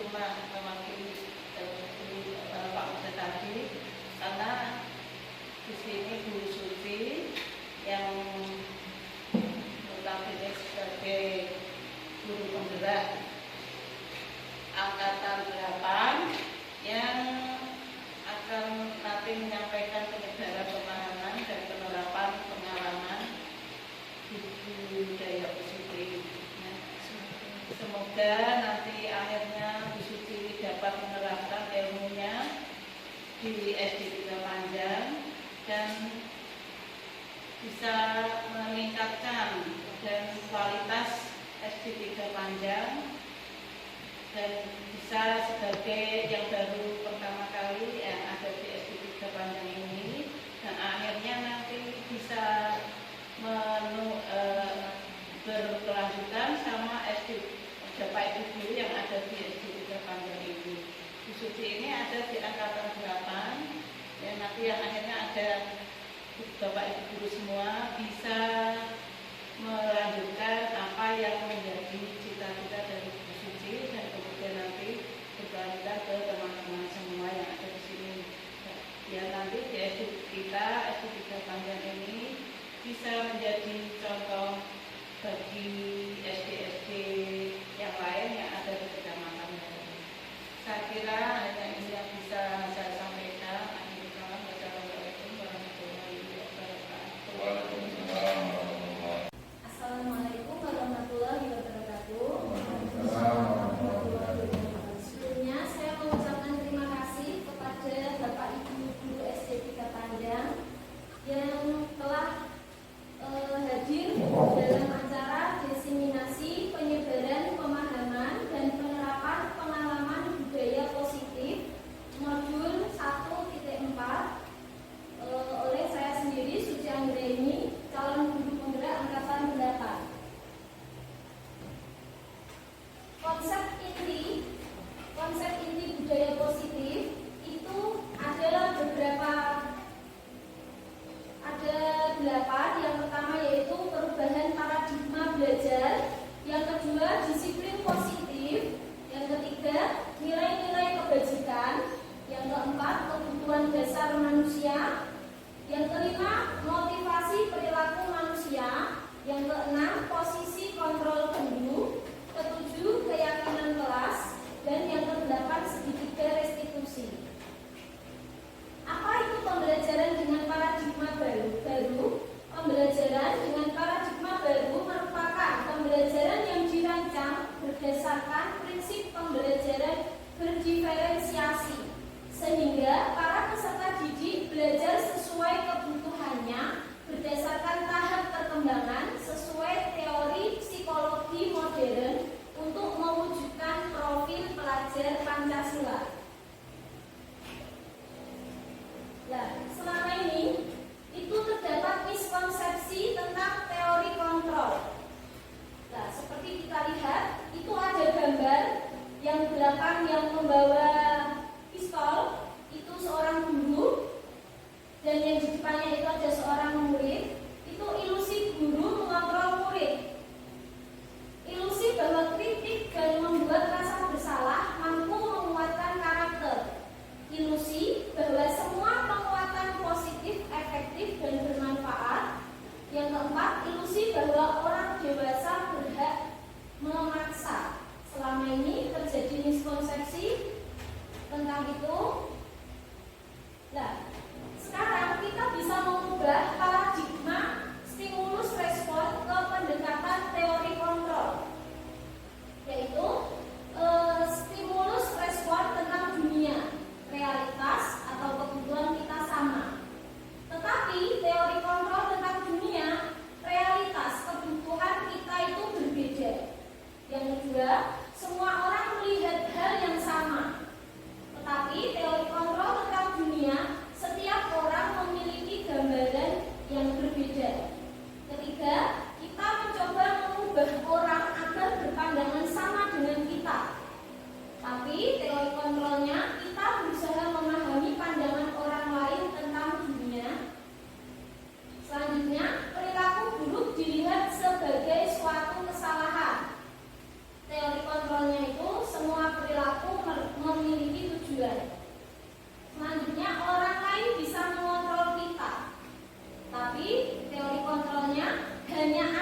cuma mewakili Pak Ustadz tadi, karena di sini Bu Suci yang notabene sebagai guru penggerak angkatan 8 yang akan nanti menyampaikan penyebaran pemahaman dan penerapan pengalaman budaya positif. Semoga nanti akhirnya Bu Suci dapat menerapkan ilmunya di SD 3 Panjang dan bisa meningkatkan dan kualitas SD 3 Panjang dan bisa sebagai yang baru pertama kali yang ada di SD 3 Panjang ini, dan akhirnya nanti bisa berkelanjutan sama SD Bapak Ibu guru yang ada di SD 3 Panjang ini. Bu Suci ini ada di angkatan 8 dan nanti yang akhirnya ada Bapak Ibu guru semua bisa melanjutkan apa yang menjadi cita-cita dari Bu Suci dan kemudian nanti berkelanjutan ke teman-teman semua yang ada di sini. Ya nanti di SD kita, SD 3 Panjang ini bisa menjadi contoh bagi SD-SD yang lain yang ada di kecamatan. Saya kira hanya ini yang bisa saya sampaikan. Assalamualaikum warahmatullahi wabarakatuh. Waalaikumsalam. Assalamualaikum warahmatullahi wabarakatuh. Sebelumnya saya mengucapkan terima kasih kepada Bapak Ibu guru SD 3 Panjang yang telah hadir dalam acara diseminasi penyebaran pemahaman dan penerapan pengalaman budaya positif modul 1.4 oleh saya sendiri Suci Anggreni, calon guru penggerak angkatan 8. Konsep inti budaya positif itu ada 8. Yang pertama yaitu perubahan paradigma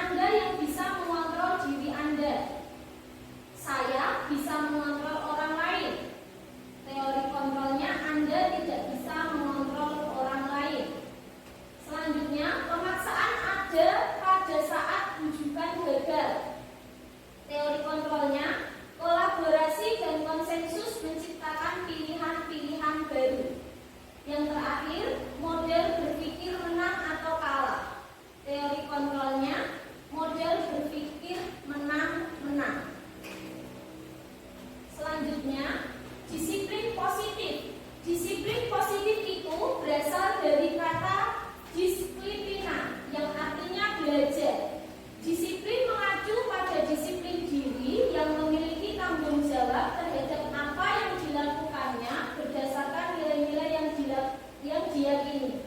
Anda yang bisa mengontrol diri Anda. Saya bisa mengontrol orang lain. Teori kontrolnya, Anda tidak bisa mengontrol orang lain. Selanjutnya, pemaksaan ada pada saat rujukan gagal. Teori kontrolnya, kolaborasi dan konsensus menciptakan pilihan-pilihan baru. Yang terakhir, model berpikir menang atau kalah. Teori kontrolnya, model berpikir menang-menang. Selanjutnya, disiplin positif. Disiplin positif itu berasal dari kata disiplina yang artinya belajar. Disiplin mengacu pada disiplin diri yang memiliki tanggung jawab terhadap apa yang dilakukannya berdasarkan nilai-nilai yang diyakini.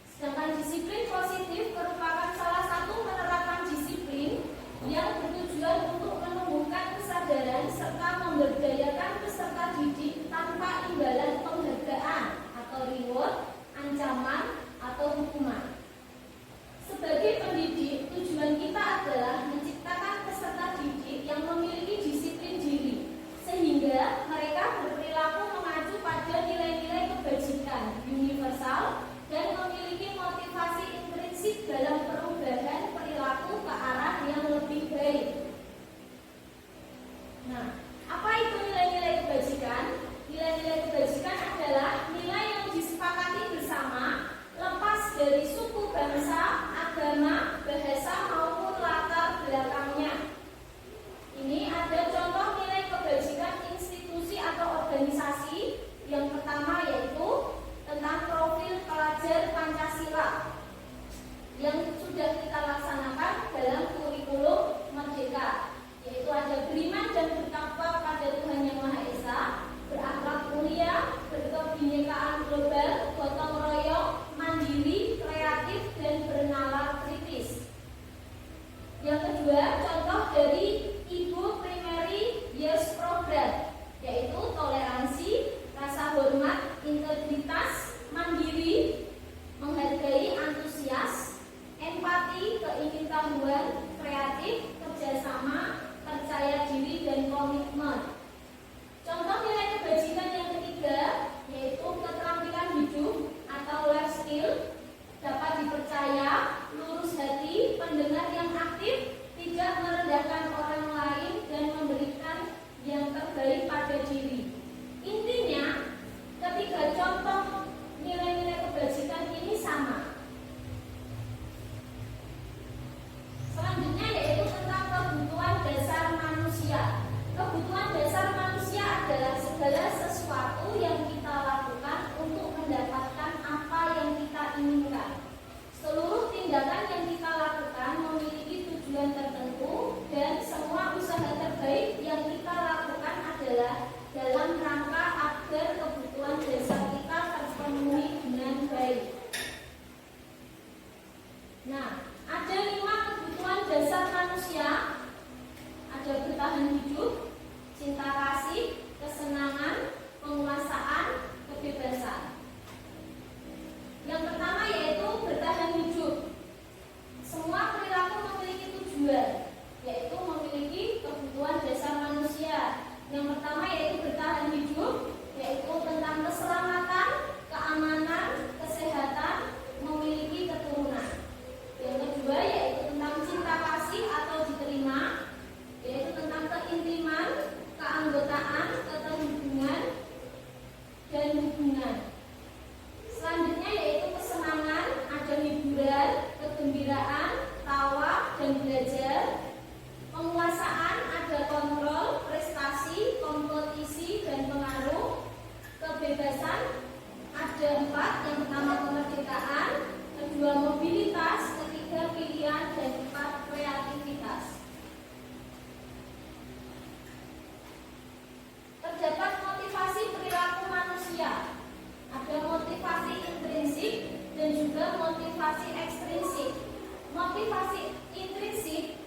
Sedangkan disiplin positif merupakan salah satu penerapan disiplin yang bertujuan untuk menumbuhkan kesadaran serta memberdayakan peserta didik tanpa imbalan penghargaan atau reward, ancaman, atau hukuman. Sebagai pendidik, tujuan kita adalah menciptakan peserta didik yang memiliki disiplin diri, sehingga mereka berperilaku mengacu pada nilai-nilai kebajikan universal dan memiliki motivasi intrinsik dalam perubahan perilaku ke arah yang lebih baik. Nah, apa itu nilai-nilai kebajikan? Nilai-nilai kebajikan adalah nilai yang disepakati bersama, lepas dari suku, bangsa, agama, bahasa maupun latar belakangnya. Ini ada contoh nilai kebajikan institusi atau organisasi. Yang pertama yaitu tentang profil pelajar Pancasila yang sudah kita laksanakan dalam kurikulum Merdeka, yaitu ada beriman dan bertakwa pada Tuhan Yang Maha Esa, berakhlak mulia, berkebinekaan global, gotong royong, mandiri, kreatif, dan bernalar kritis. Yang kedua, contoh dari Ibu Primary Years Program, yaitu toleransi, rasa hormat, integritas, mandiri, menghargai, antusias, empati, keingintahuan, kreatif, kerjasama, percaya diri, dan komitmen. Contoh nilai kebajikan yang ketiga yaitu keterampilan hidup atau life skill, dapat dipercaya, lurus hati, pendengar yang aktif, tidak merendahkan orang lain, dan memberikan yang terbaik pada diri. Intinya, ketiga contoh nilai-nilai kebajikan ini sama. Selanjutnya yaitu tentang kebutuhan dasar manusia. Kebutuhan dasar manusia adalah segala sesuatu yang kita lakukan untuk mendapatkan apa yang kita inginkan. Seluruh tindakan yang kita lakukan memiliki tujuan tertentu, dan semua usaha terbaik yang kita lakukan adalah dalam rangka agar kebutuhan dasar kita terpenuhi dengan baik. Nah, ada 5 kebutuhan dasar manusia. Ada bertahan hidup, cinta kasih, kesenangan, penguasaan, kebebasan. Yang pertama yaitu bertahan hidup. Semua perilaku memiliki tujuan, yaitu memiliki kebutuhan dasar manusia. Yang pertama yaitu bertahan hidup, yaitu tentang keselamatan, keamanan, kesehatan, memiliki keturunan. Yang kedua yaitu tentang cinta kasih atau diterima, yaitu tentang keintiman, keanggotaan, keterhubungan, dan hubungan. Selanjutnya yaitu kesenangan, ada hiburan, kegembiraan, tawa, dan belajar. Penguasaan, ada kontrol, prestasi, kompetisi, dan pengaruh. Kebebasan, ada 4, yang pertama kemerdekaan, kedua mobilitas, ketiga pilihan, dan 4 kreativitas. Terdapat motivasi perilaku manusia. Ada motivasi intrinsik dan juga motivasi ekstrinsik. Motivasi intrinsik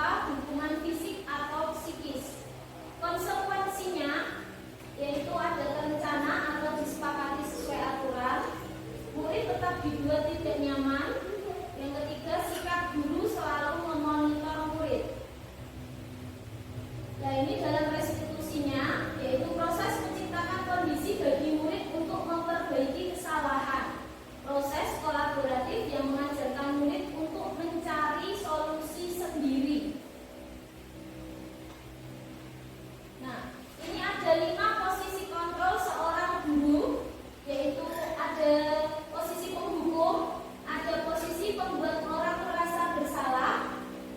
berupa dukungan fisik atau psikis. Konsekuensinya yaitu ada rencana atau disepakati sesuai aturan, murid tetap dibuat tidak nyaman. Yang ketiga, sikap guru selalu memonitor murid. Nah, ini dalam restitusinya yaitu proses menciptakan kondisi bagi murid untuk memperbaiki kesalahan. Proses kolaboratif yang mengajarkan murid untuk mencari solusi sendiri. Nah, ini ada 5 posisi kontrol seorang guru, yaitu ada posisi penghukum, ada posisi pembuat orang merasa bersalah,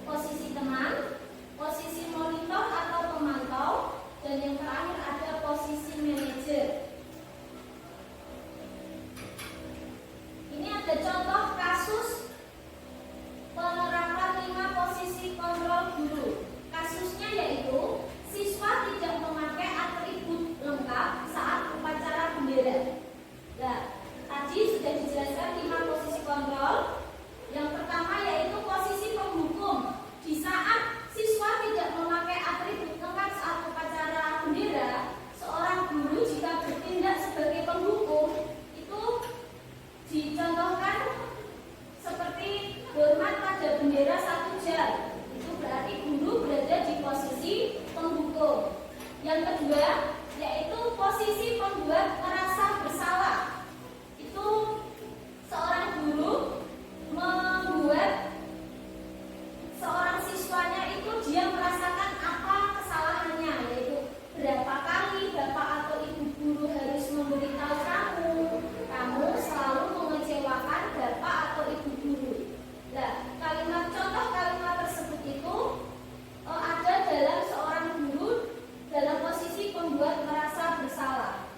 posisi teman, posisi monitor atau pemantau, dan yang terakhir ada posisi manajer. Ini ada contoh kasus penerapan 5 posisi kontrol guru. Kasusnya yaitu siswa tidak memakai atribut lengkap saat upacara bendera. Nah, tadi sudah dijelaskan 5 posisi kontrol. Yang pertama yaitu posisi penghukum. Di saat siswa tidak memakai atribut lengkap saat upacara bendera, seorang guru jika bertindak sebagai penghukum itu dicontohkan seperti hormat pada bendera 1 jam. Itu berarti guru berada di posisi penghukum. Yang kedua yaitu posisi pembuat merasa bersalah. Itu seorang guru membuat seorang siswanya itu dia merasakan apa kesalahannya, yaitu berapa kali bapak atau ibu guru harus memberitahu kamu selalu mengecewakan bapak atau ibu guru. Nah, contoh kalimat tersebut itu ada dalam seorang guru dalam posisi pembuat merasa bersalah.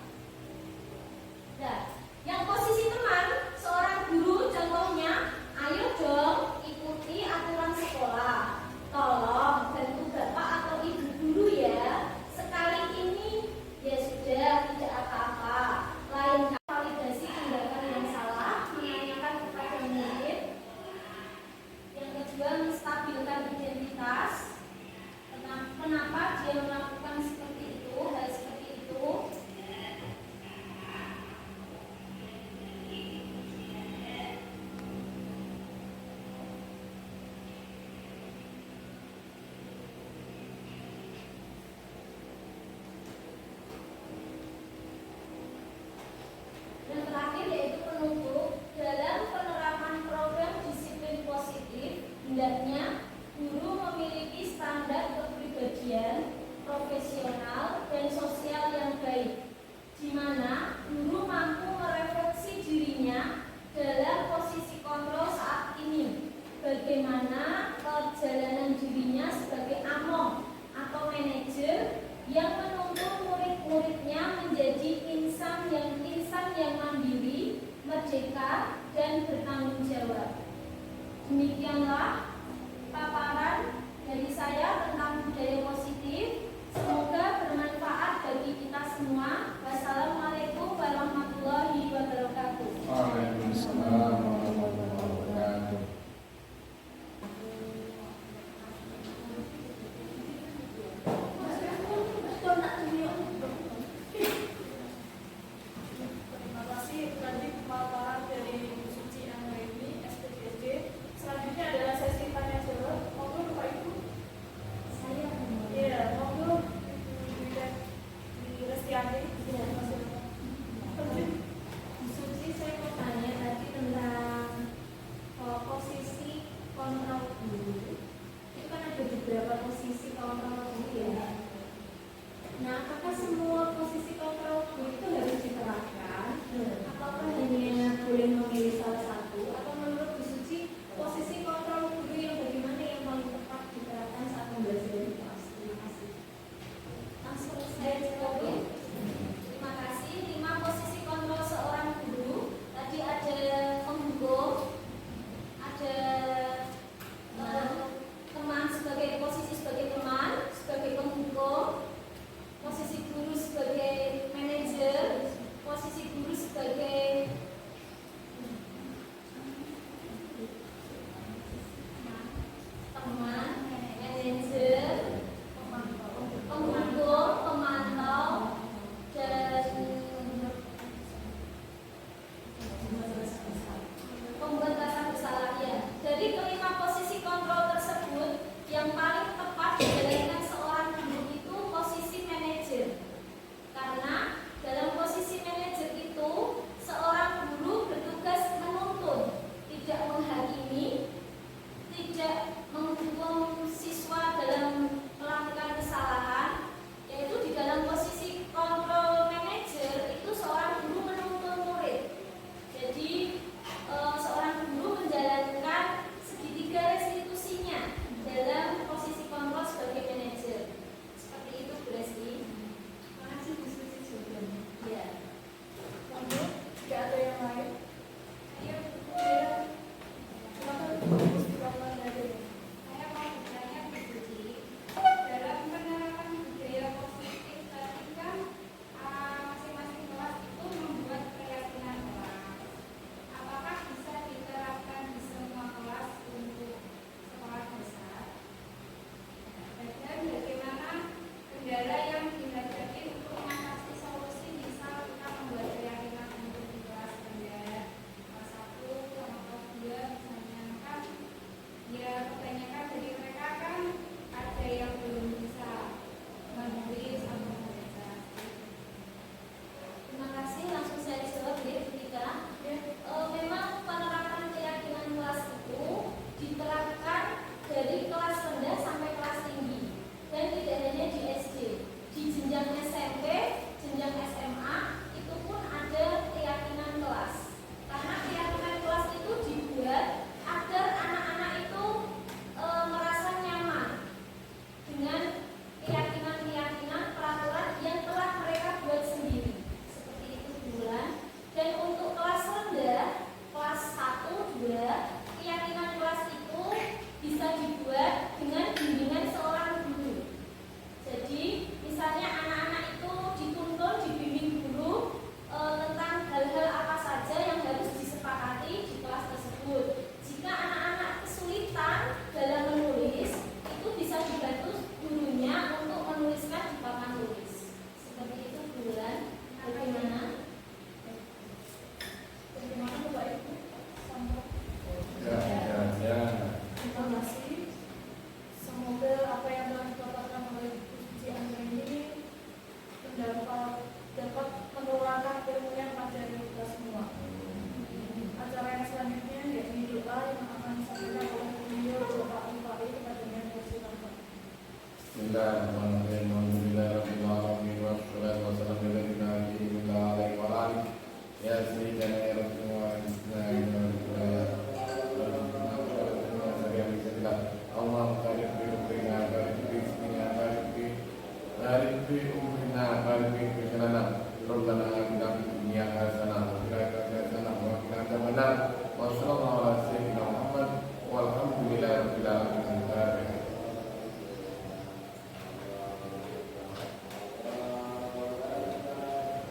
Nah, yang posisi teman, seorang guru contohnya, ayo dong ikuti aturan sekolah. Tolong bantu bapak atau ibu guru ya. Sekali ini ya sudah, tidak apa-apa. Lain kali validasi tindakan yang salah, menanyakan kepada murid. Yang kedua, menstabilkan identitas. Kenapa dia melakukan seperti itu, hal seperti itu. Yang terakhir yaitu penutup. Dalam penerapan program disiplin positif, hendaknya guru memiliki standar kepribadian, profesional, dan sosial yang baik, di mana guru mampu merefleksi dirinya dalam posisi kontrol saat ini, bagaimana perjalanan dirinya sebagai among atau manajer yang menuntun murid-muridnya menjadi insan yang mandiri, merdeka, dan bertanggung jawab. Demikianlah paparan dari saya tentang budaya positif. Semoga bermanfaat bagi kita semua. Wassalamualaikum warahmatullahi wabarakatuh. Waalaikumsalam warahmatullahi wabarakatuh. Terima kasih tadi paparan dari Bu Suci Anggraini, SPPSD. Selanjutnya adalah sesi tanya jawab. Monggo Bapak Ibu. Saya Iya, monggo Ibu Restianti. Bu Suci, saya mau tanya tadi tentang posisi kontrol guru. Itu kan ada beberapa posisi kontrol guru ya. Nah, apakah semua posisi kontrol guru itu harus diterapkan? Apakah hanya boleh memilih salah satu? Atau menurut Bu Suci, posisi kontrol guru yang bagaimana yang paling tepat diterapkan saat pembelajaran di kelas? Terima kasih. Langsung saya jawab ya. Terima kasih. 5 posisi kontrol seorang guru. Tadi ada penghukum, ada teman sebagai posisi sebagai teman, sebagai penghukum, posisi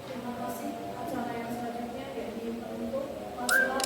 Terima kasih. Acara yang selanjutnya yaitu untuk masalah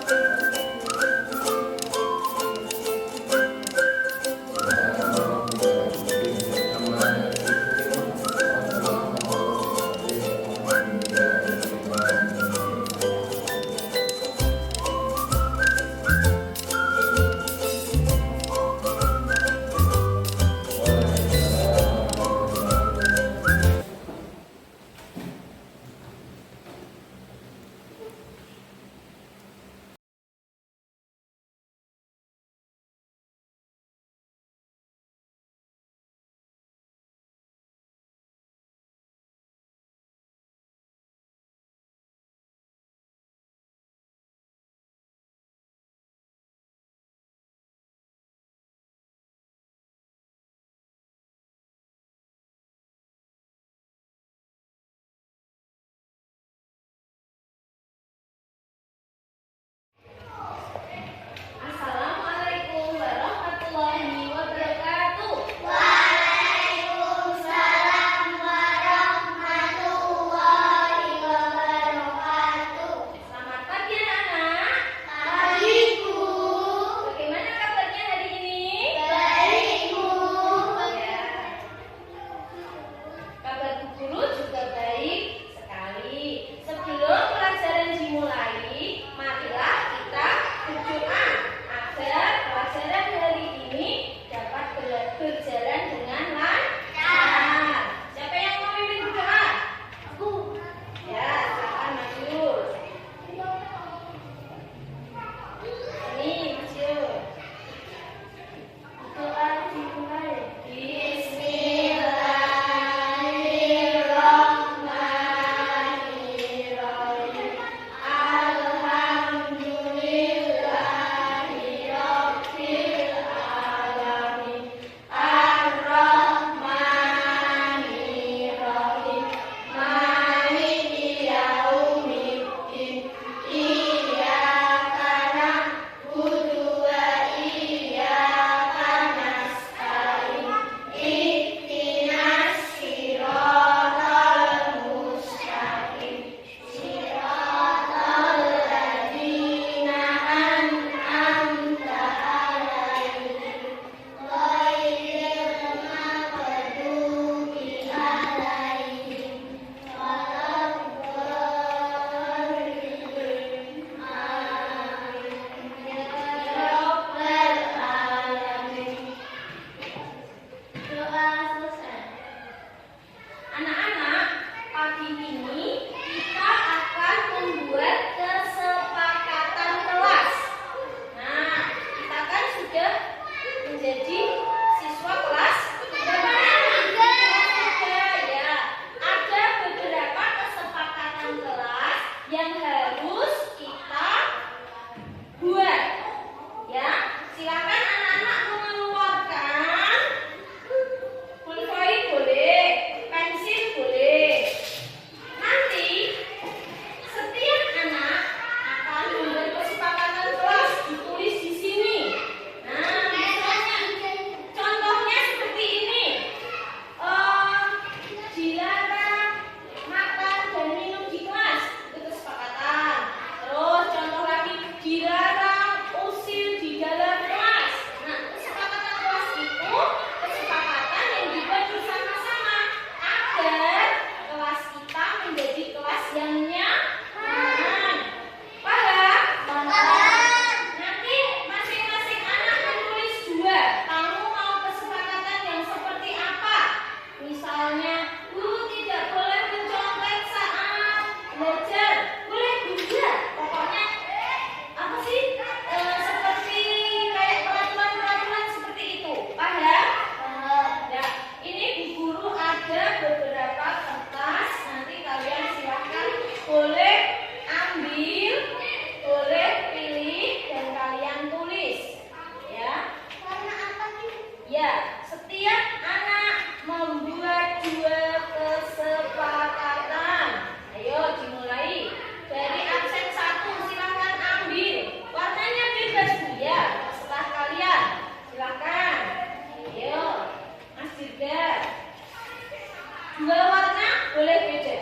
Dua warna boleh beda.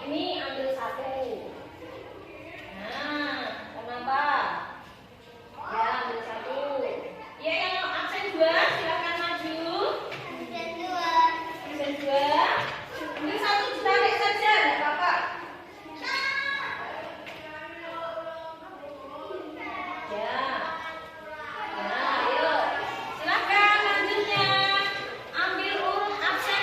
Ini ambil satu. Nah, kenapa? Ya, ambil satu. Ya, yang absen dua silakan maju. Absen dua. Ini satu ditarik saja, enggak apa-apa. Ya. Nah, ayo. Silakan lanjutnya. Ambil urut absen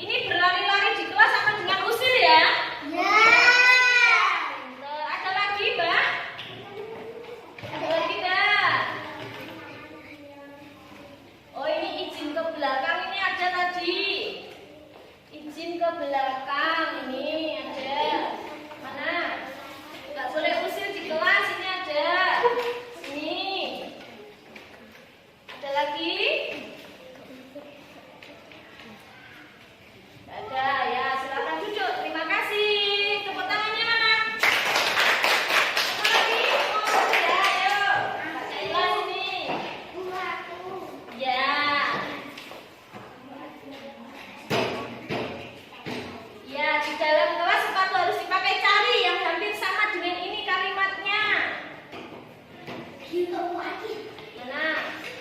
Ini berlari-lari di kelas sama dengan usil ya? Ya. Ada lagi, Mbak? Ada lagi enggak? Oh, ini izin ke belakang ini ada tadi. Izin ke belakang ini ada. Mana? Enggak boleh usil di kelas, ini ada. Ini. Ada lagi? Ada ya, silakan duduk. Terima kasih. Tepuk tangannya mana? Apa lagi? Oh, ya, ayo. Baca kelas ini. Ya. Ya, di dalam kelas sepatu harus dipakai cari yang hampir sama dengan ini kalimatnya. Mana?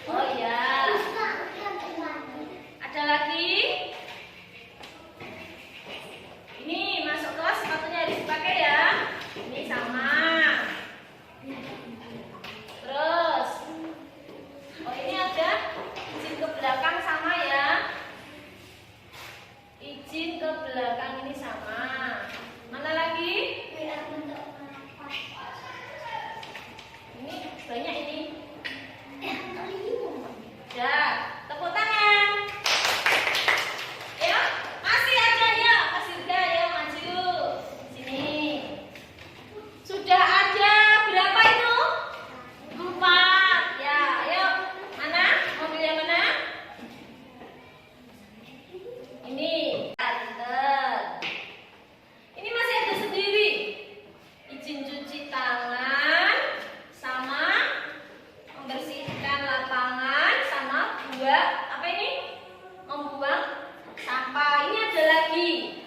Oh ya. Ada lagi? Ini masuk kelas sepatunya harus dipakai ya. Ini sama. Terus, oh ini ada izin ke belakang sama ya. Izin ke belakang ini sama. Mana lagi? Ini banyak ini. Ya, tepuk tangan. Ya, masih ada ya, Mas Dirga ya, maju. Sini. Sudah ada berapa itu? 4. Ya, ayo. Mana? Mobil yang mana? Ini. Pinter. Ini masih ada sendiri. Izin cuci tangan sama membersihkan lapangan sama apa ini? Membuang sampah. Ini ada lagi.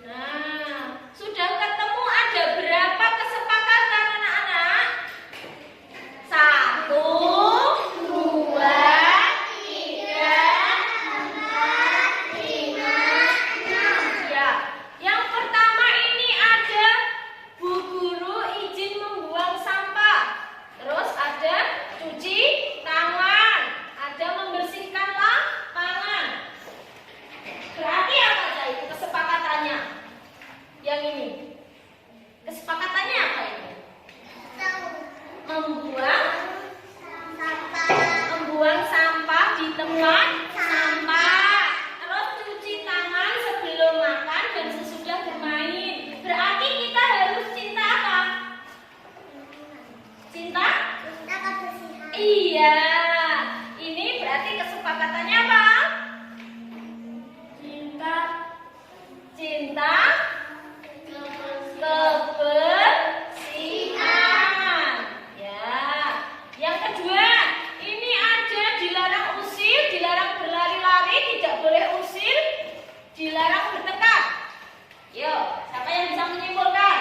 Nah, sudah ketemu ada berapa kesepakatan anak-anak? 1, 2, 3, 4, 5, 6. Ya, yang pertama ini ada Bu Guru izin membuang sampah. Terus ada cuci tangan, ada membersihkan lapangan. Berarti apa aja itu kesepakatannya? Yang ini. Kesepakatannya apa ini? Membuang sampah di tempat sampah. Terus cuci tangan sebelum makan dan sesudah bermain. Berarti kita harus cinta apa? Cinta? Iya. Ini berarti kesepakatannya apa? Cinta kebersihan. Ya. Yang kedua, ini ada dilarang usil, dilarang berlari-lari, tidak boleh usil, dilarang bertekad. Yuk, siapa yang bisa menyimpulkan?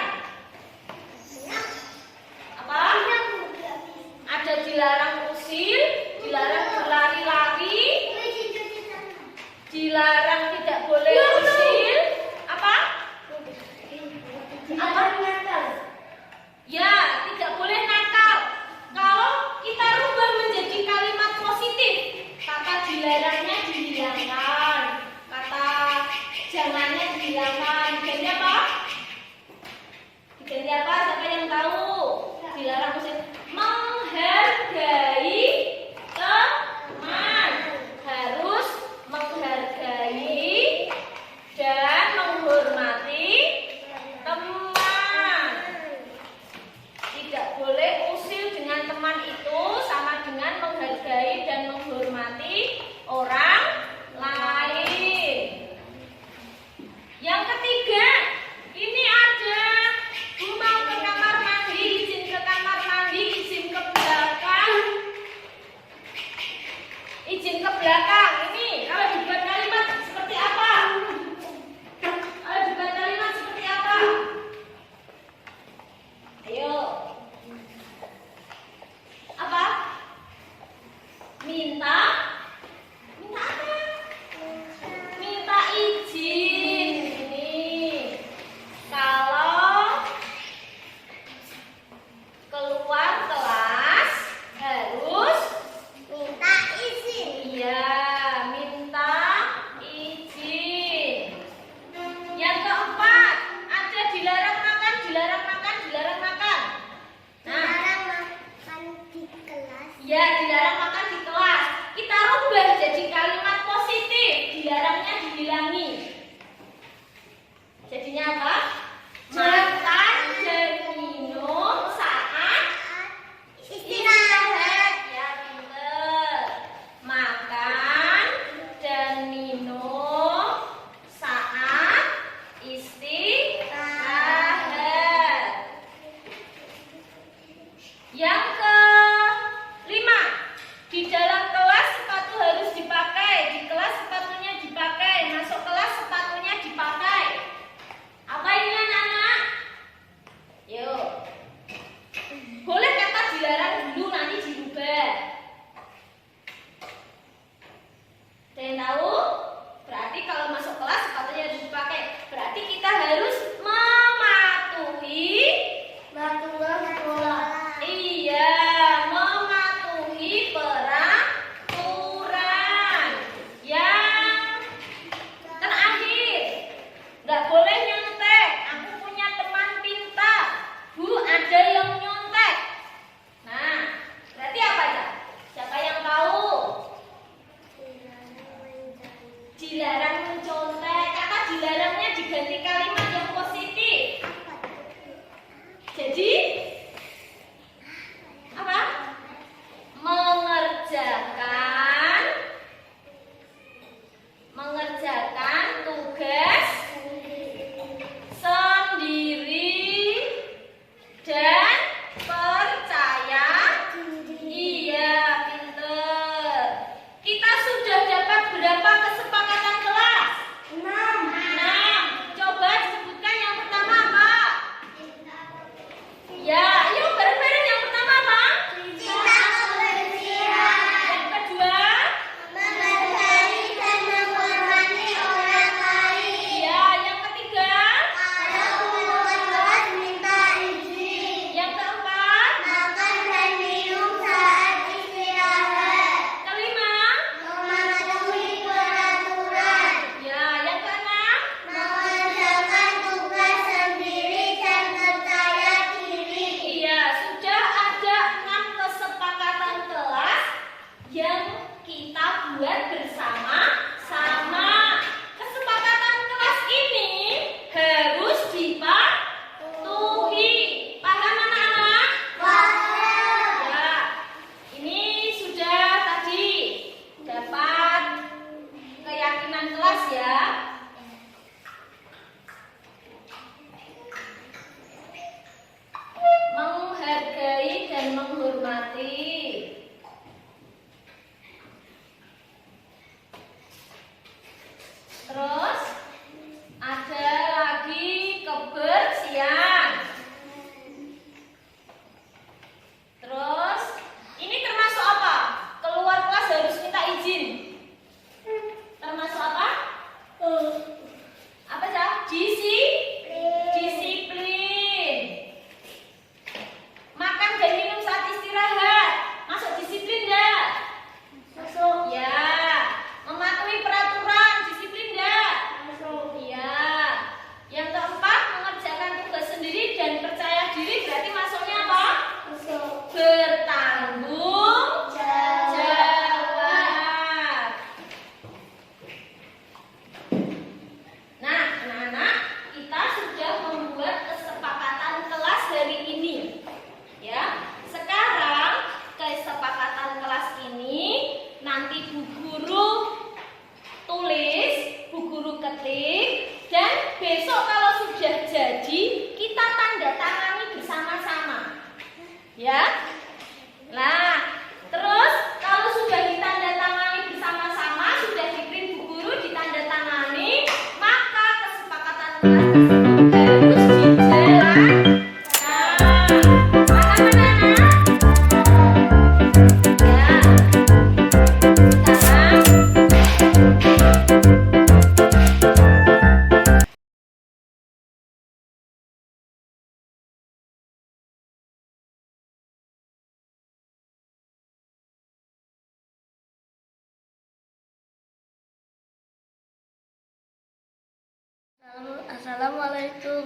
Apa? Ada dilarang usil, dilarang berlari-lari, dilarang tidak boleh usil. Apa? Ya, tidak boleh nakal. Kalau kita rubah menjadi kalimat positif, kata dilarangnya dihilangkan, kata jangannya dihilangkan. Diganti apa? Diganti apa? Siapa yang tahu? Dilarang usil. Menghargai teman. Harus menghargai dibilangi. Jadinya apa? Makan dan minum saat istirahat. Ya, pinter. Makan dan minum saat istirahat. Yang kelima, di dalam kelas sepatu harus dipakai. Di kelas sepatunya dipakai. Masuk kelas sepatunya dipakai. Apa ini anak-anak? Yuk. Boleh kata dilarang dulu, nanti dirubah. Ada yang tahu? Berarti kalau masuk kelas sepatunya harus dipakai. Berarti kita harus mematuhi Iya, mematuhi peraturan. Yang terakhir, nggak boleh nyontek. Aku punya teman pintar. Bu, ada yang nyontek. Nah, berarti apa ya? Siapa yang tahu? Dilarang mencontek. Kata dilarangnya diganti kalimat yang positif. Jadi apa? Mengerjakan tugas sendiri dan percaya. Iya, pinter. Kita sudah dapat berapa kesepakatan kelas? 6. Coba disebutkan yang pertama apa? Ya, ayo bareng-bareng. Yang pertama apa? Yang kedua? Ya, yang ketiga? Yang keempat? Kelima? Ya, yang keenam? Iya, sudah ada 6 kesepakatan kelas yang kita buat bersama-sama. Kesepakatan kelas ini harus dipatuhi. Paham anak-anak? Ya, ini sudah tadi dapat keyakinan kelas ya. Menghargai dan menghormati. Terus ada lagi kebersihan. Terus ini termasuk apa? Keluar kelas harus minta izin. Termasuk apa? Apa sih? Disiplin. Makan dan minum saat istirahat. Masuk disiplin enggak? Masuk. Ya. Mematuhi peraturan, disiplin enggak? Masuk. Ya. Yang keempat, mengerjakan tugas sendiri dan percaya diri. Berarti masuknya apa? Masuk. Bertanggung jawab. Nah, anak-anak, kita sudah membuat kesepakatan kelas hari ini. Ya, sekarang kesepakatan kelas ini nanti Bu Guru tulis, Bu Guru ketik, dan besok kalau sudah jadi kita tanda tangani bersama-sama. Ya. Nah, terus kalau sudah ditandatangani bersama-sama, sudah diprint Bu Guru, ditandatangani, maka kesepakatan kelas tersebut harus dijalankan. Paham anak-anak? Ya. Sekarang Assalamualaikum,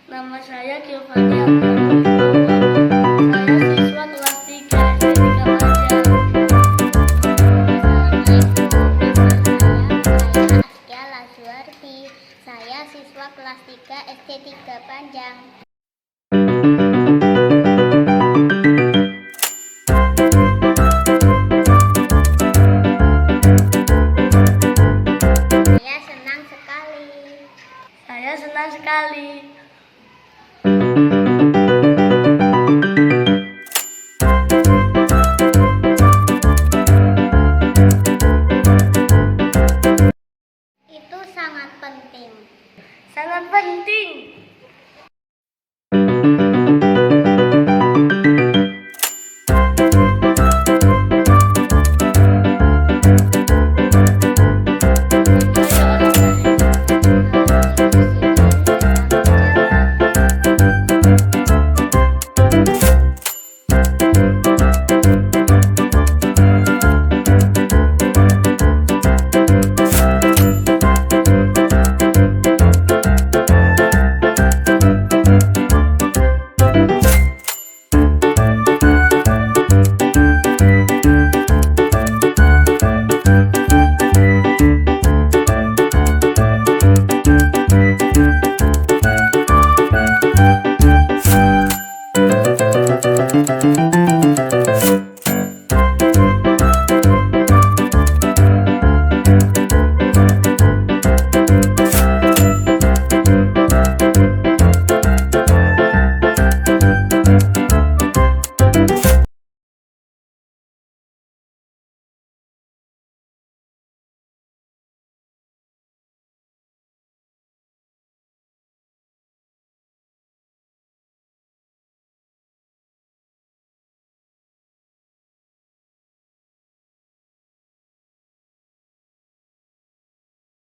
nama saya Giovanni Abdul. Saya siswa kelas 3 SD Gamaja. Assalamualaikum, nama saya Askia Laswi Saya siswa kelas 3 SD 3 Panjang. Saya senang sekali. Saya senang sekali. Itu sangat penting. Sangat penting.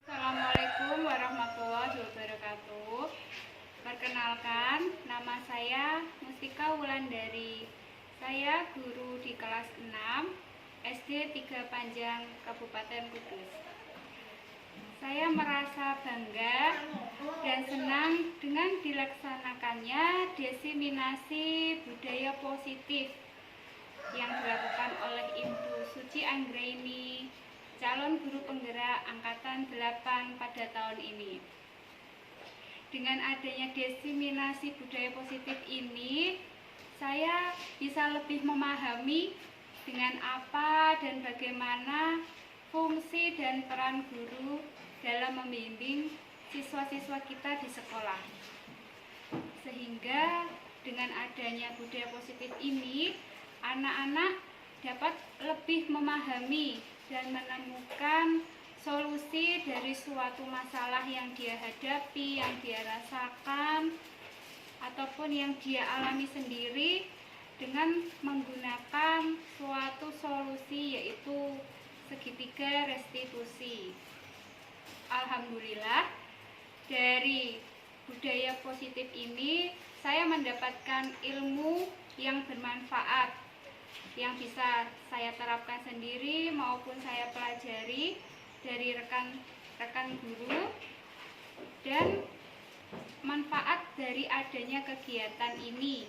Assalamualaikum warahmatullahi wabarakatuh. Perkenalkan, nama saya Mustika Wulandari. Saya guru di kelas 6 SD 3 Panjang, Kabupaten Kudus. Saya merasa bangga dan senang dengan dilaksanakannya diseminasi budaya positif yang dilakukan oleh Ibu Suci Anggraini, calon guru penggerak angkatan 8 pada tahun ini. Dengan adanya diseminasi budaya positif ini, saya bisa lebih memahami dengan apa dan bagaimana fungsi dan peran guru dalam membimbing siswa-siswa kita di sekolah. Sehingga dengan adanya budaya positif ini, anak-anak dapat lebih memahami dan menemukan solusi dari suatu masalah yang dia hadapi, yang dia rasakan, ataupun yang dia alami sendiri dengan menggunakan suatu solusi, yaitu segitiga restitusi. Alhamdulillah, dari budaya positif ini saya mendapatkan ilmu yang bermanfaat yang bisa saya terapkan sendiri maupun saya pelajari dari rekan-rekan guru, dan manfaat dari adanya kegiatan ini,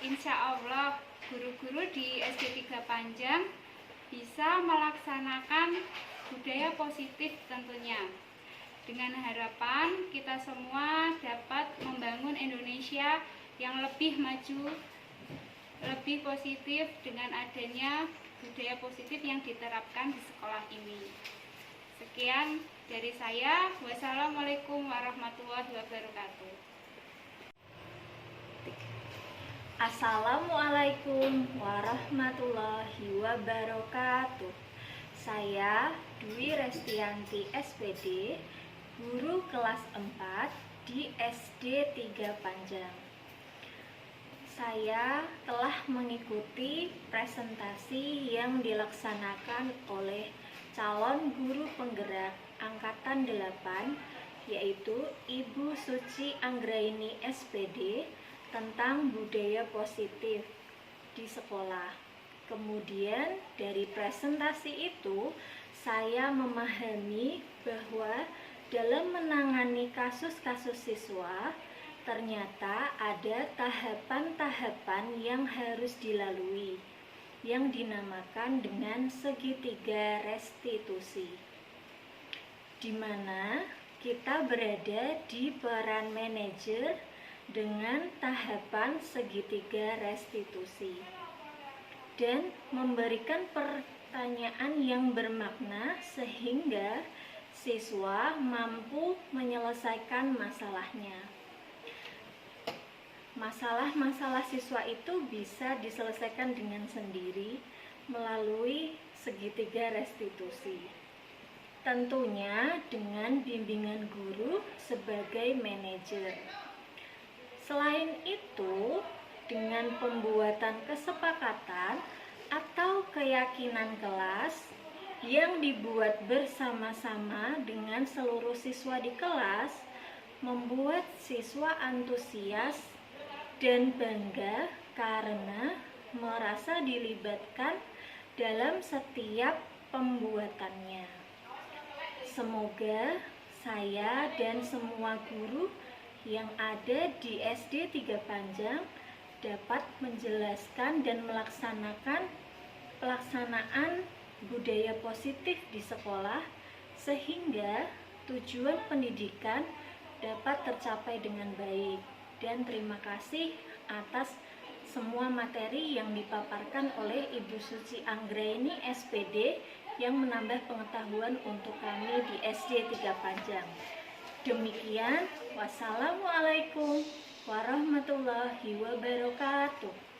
insya Allah guru-guru di SD 3 Panjang bisa melaksanakan budaya positif tentunya, dengan harapan kita semua dapat membangun Indonesia yang lebih maju, lebih positif dengan adanya budaya positif yang diterapkan di sekolah ini. Sekian dari saya. Wassalamualaikum warahmatullahi wabarakatuh. Assalamualaikum warahmatullahi wabarakatuh. Saya Dwi Restianti SPD, guru kelas 4 di SD 3 Panjang. Saya telah mengikuti presentasi yang dilaksanakan oleh calon guru penggerak angkatan 8, yaitu Ibu Suci Anggraini SPD, tentang budaya positif di sekolah. Kemudian dari presentasi itu saya memahami bahwa dalam menangani kasus-kasus siswa ternyata ada tahapan-tahapan yang harus dilalui yang dinamakan dengan segitiga restitusi, di mana kita berada di peran manajer dengan tahapan segitiga restitusi dan memberikan pertanyaan yang bermakna sehingga siswa mampu menyelesaikan masalahnya. Masalah-masalah siswa itu bisa diselesaikan dengan sendiri melalui segitiga restitusi. Tentunya dengan bimbingan guru sebagai manajer. Selain itu, dengan pembuatan kesepakatan atau keyakinan kelas yang dibuat bersama-sama dengan seluruh siswa di kelas, membuat siswa antusias dan bangga karena merasa dilibatkan dalam setiap pembuatannya. Semoga saya dan semua guru yang ada di SD 3 Panjang dapat menjelaskan dan pelaksanaan budaya positif di sekolah sehingga tujuan pendidikan dapat tercapai dengan baik. Dan terima kasih atas semua materi yang dipaparkan oleh Ibu Suci Anggraini SPD yang menambah pengetahuan untuk kami di SD 3 Panjang. Demikian, wassalamualaikum warahmatullahi wabarakatuh.